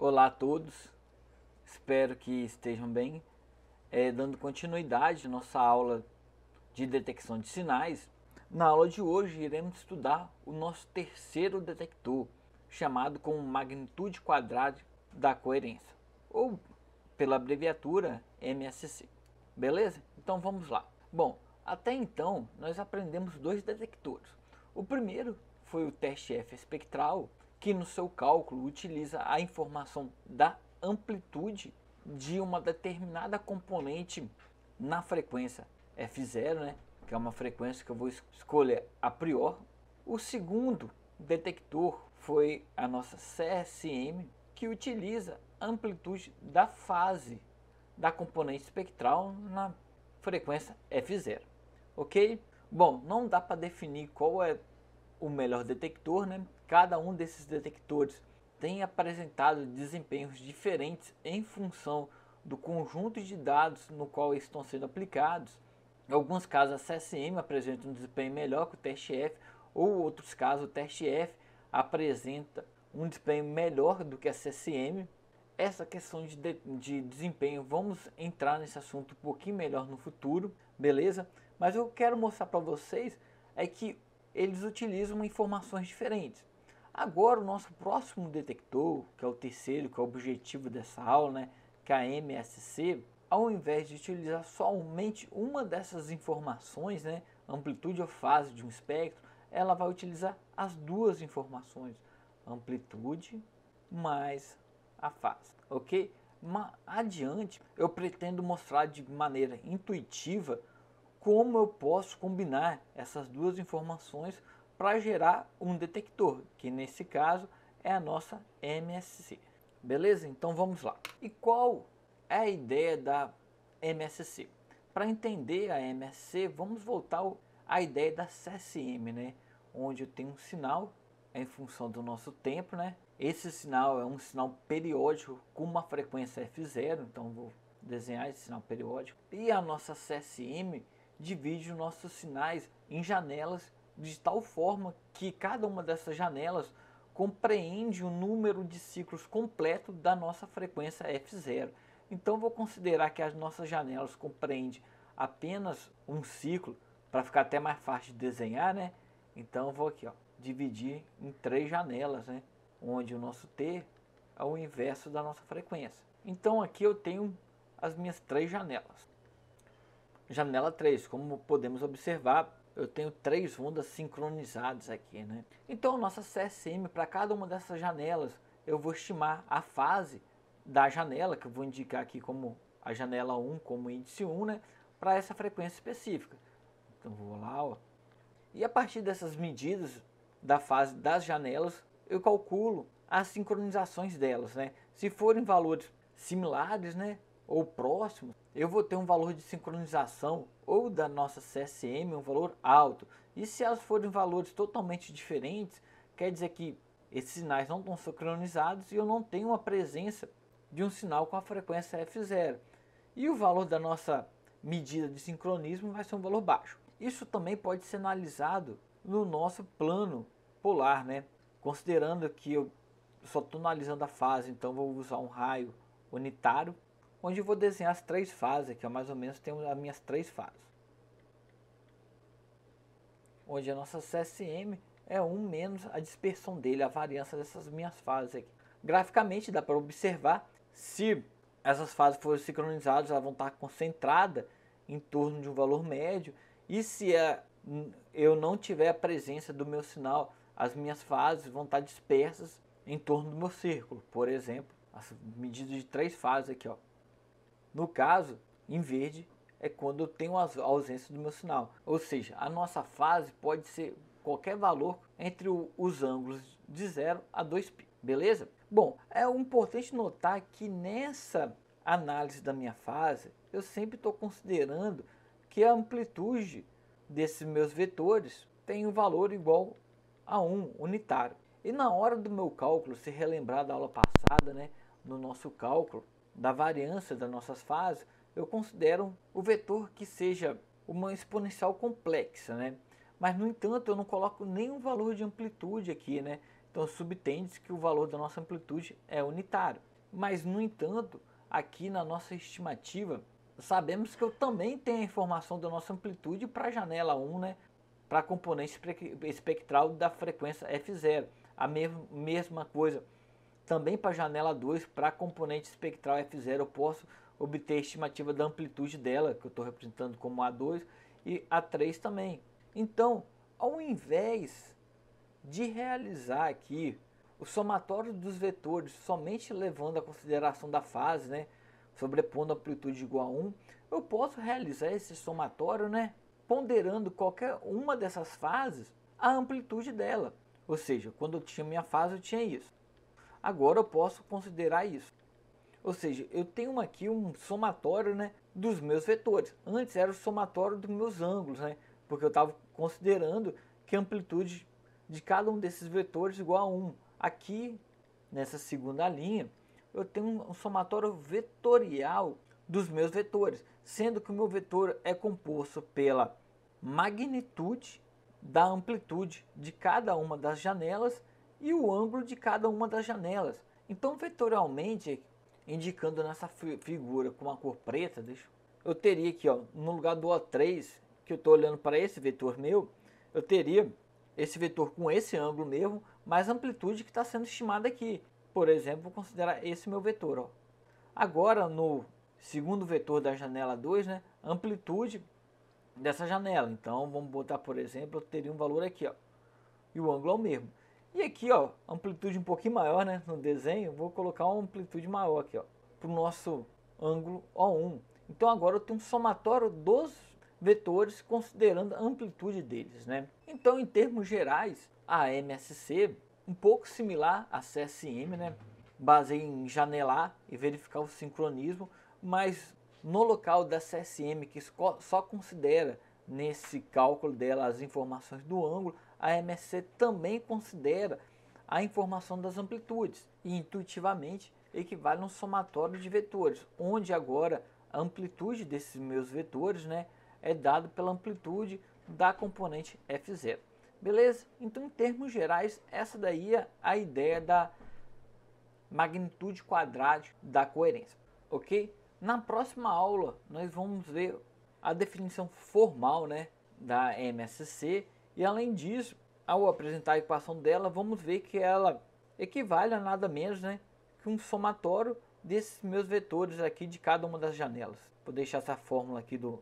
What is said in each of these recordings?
Olá a todos, espero que estejam bem. Dando continuidade à nossa aula de detecção de sinais, na aula de hoje iremos estudar o nosso terceiro detector, chamado como magnitude quadrada da coerência, ou pela abreviatura MSC. Beleza? Então vamos lá. Bom, até então nós aprendemos dois detectores. O primeiro foi o teste F espectral, que no seu cálculo utiliza a informação da amplitude de uma determinada componente na frequência F0, né, que é uma frequência que eu vou escolher a priori. O segundo detector foi a nossa CSM, que utiliza a amplitude da fase da componente espectral na frequência F0. Ok? Bom, não dá para definir qual é o melhor detector, né? Cada um desses detectores tem apresentado desempenhos diferentes em função do conjunto de dados no qual eles estão sendo aplicados. Em alguns casos a CSM apresenta um desempenho melhor que o teste F, ou em outros casos o teste F apresenta um desempenho melhor do que a CSM. Essa questão de desempenho, vamos entrar nesse assunto um pouquinho melhor no futuro, beleza? Mas eu quero mostrar para vocês é que eles utilizam informações diferentes. Agora o nosso próximo detector, que é o terceiro, que é o objetivo dessa aula, né, que é a MSC, ao invés de utilizar somente uma dessas informações, né, amplitude ou fase de um espectro, ela vai utilizar as duas informações, amplitude mais a fase, ok? Mas adiante eu pretendo mostrar de maneira intuitiva como eu posso combinar essas duas informações para gerar um detector, que nesse caso é a nossa MSC. Beleza? Então vamos lá. E qual é a ideia da MSC? Para entender a MSC, vamos voltar à ideia da CSM, né? Onde eu tenho um sinal em função do nosso tempo, né? Esse sinal é um sinal periódico com uma frequência F0, então vou desenhar esse sinal periódico. E a nossa CSM divide os nossos sinais em janelas de tal forma que cada uma dessas janelas compreende o número de ciclos completo da nossa frequência F0. Então vou considerar que as nossas janelas compreendem apenas um ciclo, para ficar até mais fácil de desenhar, né? Então vou aqui, ó, dividir em três janelas, né? Onde o nosso T é o inverso da nossa frequência. Então aqui eu tenho as minhas três janelas. Janela 3, como podemos observar, eu tenho três ondas sincronizadas aqui, né? Então, nossa CSM, para cada uma dessas janelas, eu vou estimar a fase da janela, que eu vou indicar aqui como a janela 1, como índice 1, né? Para essa frequência específica. Então, vou lá, ó. E a partir dessas medidas da fase das janelas, eu calculo as sincronizações delas, né? Se forem valores similares, né, ou próximos, eu vou ter um valor de sincronização ou da nossa CSM um valor alto. E se elas forem valores totalmente diferentes, quer dizer que esses sinais não estão sincronizados e eu não tenho uma presença de um sinal com a frequência F0. E o valor da nossa medida de sincronismo vai ser um valor baixo. Isso também pode ser analisado no nosso plano polar, né? Considerando que eu só estou analisando a fase, então vou usar um raio unitário, onde eu vou desenhar as três fases, aqui, ó, mais ou menos tem as minhas três fases. Onde a nossa CSM é 1 menos a dispersão dele, a variância dessas minhas fases aqui. Graficamente dá para observar se essas fases forem sincronizadas, elas vão estar concentradas em torno de um valor médio, e se eu não tiver a presença do meu sinal, as minhas fases vão estar dispersas em torno do meu círculo. Por exemplo, as medidas de três fases aqui, ó. No caso, em verde, é quando eu tenho a ausência do meu sinal. Ou seja, a nossa fase pode ser qualquer valor entre os ângulos de 0 a 2π. Beleza? Bom, é importante notar que nessa análise da minha fase, eu sempre estou considerando que a amplitude desses meus vetores tem um valor igual a 1 unitário. E na hora do meu cálculo, se relembrar da aula passada, né, no nosso cálculo da variância das nossas fases, eu considero o vetor que seja uma exponencial complexa, né? Mas no entanto eu não coloco nenhum valor de amplitude aqui, né? Então subtende-se que o valor da nossa amplitude é unitário. Mas, no entanto, aqui na nossa estimativa, sabemos que eu também tenho a informação da nossa amplitude para a janela 1, né? Para a componente espectral da frequência F0. A mesma coisa também para a janela 2, para a componente espectral F0, eu posso obter a estimativa da amplitude dela, que eu estou representando como A2, e A3 também. Então, ao invés de realizar aqui o somatório dos vetores somente levando a consideração da fase, né, sobrepondo a amplitude igual a 1, eu posso realizar esse somatório, né, ponderando qualquer uma dessas fases, a amplitude dela. Ou seja, quando eu tinha minha fase, eu tinha isso. Agora eu posso considerar isso. Ou seja, eu tenho aqui um somatório, né, dos meus vetores. Antes era o somatório dos meus ângulos, né, porque eu estava considerando que a amplitude de cada um desses vetores é igual a 1. Aqui, nessa segunda linha, eu tenho um somatório vetorial dos meus vetores, sendo que o meu vetor é composto pela magnitude da amplitude de cada uma das janelas e o ângulo de cada uma das janelas. Então, vetorialmente, indicando nessa figura com uma cor preta, eu teria aqui, ó, no lugar do O3, que eu estou olhando para esse vetor meu, eu teria esse vetor com esse ângulo mesmo, mais a amplitude que está sendo estimada aqui. Por exemplo, vou considerar esse meu vetor. Ó. Agora, no segundo vetor da janela 2, né, amplitude dessa janela. Então, vamos botar, por exemplo, eu teria um valor aqui, ó, e o ângulo é o mesmo. E aqui, ó, amplitude um pouquinho maior, né, no desenho, vou colocar uma amplitude maior aqui, ó, para o nosso ângulo O1. Então, agora eu tenho um somatório dos vetores considerando a amplitude deles, né. Então, em termos gerais, a MSC, um pouco similar à CSM, né, baseia em janelar e verificar o sincronismo, mas no local da CSM, que só considera nesse cálculo dela as informações do ângulo, a MSC também considera a informação das amplitudes e intuitivamente equivale a um somatório de vetores, onde agora a amplitude desses meus vetores, né, é dado pela amplitude da componente F0. Beleza? Então, em termos gerais, essa daí é a ideia da magnitude quadrática da coerência, ok? Na próxima aula, nós vamos ver a definição formal, né, da MSC e, além disso, ao apresentar a equação dela, vamos ver que ela equivale a nada menos, né, que um somatório desses meus vetores aqui de cada uma das janelas. Vou deixar essa fórmula aqui do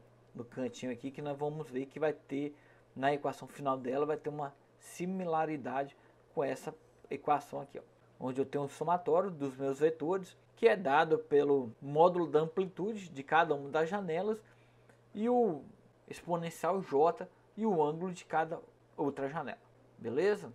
cantinho aqui, que nós vamos ver que vai ter, na equação final dela, vai ter uma similaridade com essa equação aqui, ó, onde eu tenho um somatório dos meus vetores, que é dado pelo módulo da amplitude de cada uma das janelas e o exponencial j e o ângulo de cada outra janela. Beleza?